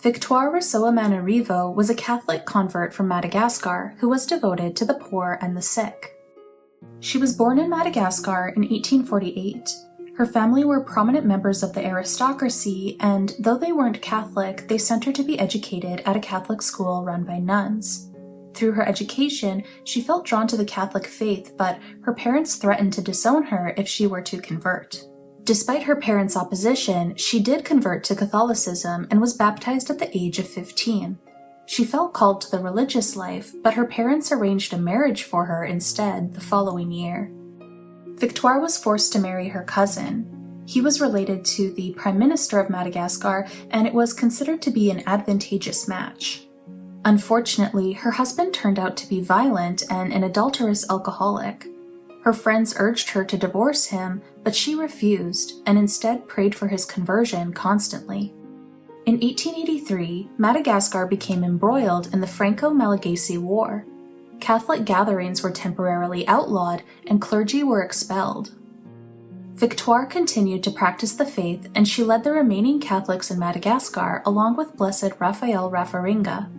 Victoire Rasoamanarivo was a Catholic convert from Madagascar who was devoted to the poor and the sick. She was born in Madagascar in 1848. Her family were prominent members of the aristocracy, and though they weren't Catholic, they sent her to be educated at a Catholic school run by nuns. Through her education, she felt drawn to the Catholic faith, but her parents threatened to disown her if she were to convert. Despite her parents' opposition, she did convert to Catholicism and was baptized at the age of 15. She felt called to the religious life, but her parents arranged a marriage for her instead the following year. Victoire was forced to marry her cousin. He was related to the Prime Minister of Madagascar, and it was considered to be an advantageous match. Unfortunately, her husband turned out to be violent and an adulterous alcoholic. Her friends urged her to divorce him, but she refused and instead prayed for his conversion constantly. In 1883, Madagascar became embroiled in the Franco-Malagasy War. Catholic gatherings were temporarily outlawed and clergy were expelled. Victoire continued to practice the faith, and she led the remaining Catholics in Madagascar along with Blessed Raphael Rafiringa.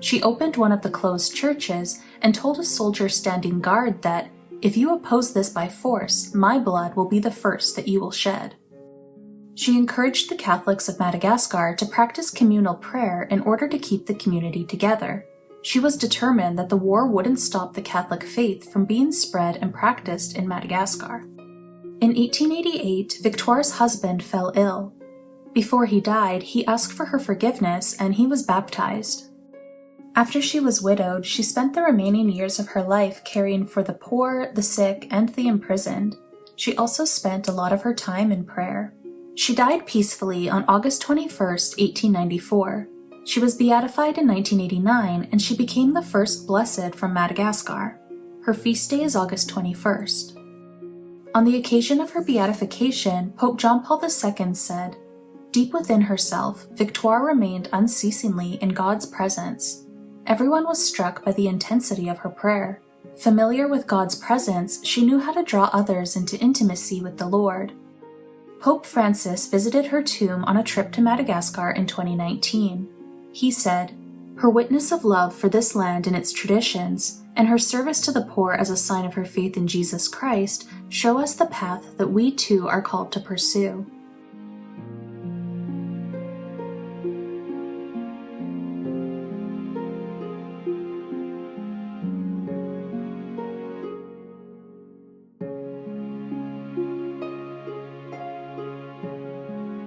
She opened one of the closed churches and told a soldier standing guard that, "If you oppose this by force, my blood will be the first that you will shed." She encouraged the Catholics of Madagascar to practice communal prayer in order to keep the community together. She was determined that the war wouldn't stop the Catholic faith from being spread and practiced in Madagascar. In 1888, Victoire's husband fell ill. Before he died, he asked for her forgiveness and he was baptized. After she was widowed, she spent the remaining years of her life caring for the poor, the sick, and the imprisoned. She also spent a lot of her time in prayer. She died peacefully on August 21, 1894. She was beatified in 1989, and she became the first blessed from Madagascar. Her feast day is August 21st. On the occasion of her beatification, Pope John Paul II said, "Deep within herself, Victoire remained unceasingly in God's presence. Everyone was struck by the intensity of her prayer. Familiar with God's presence, she knew how to draw others into intimacy with the Lord." Pope Francis visited her tomb on a trip to Madagascar in 2019. He said, "Her witness of love for this land and its traditions, and her service to the poor as a sign of her faith in Jesus Christ, show us the path that we too are called to pursue."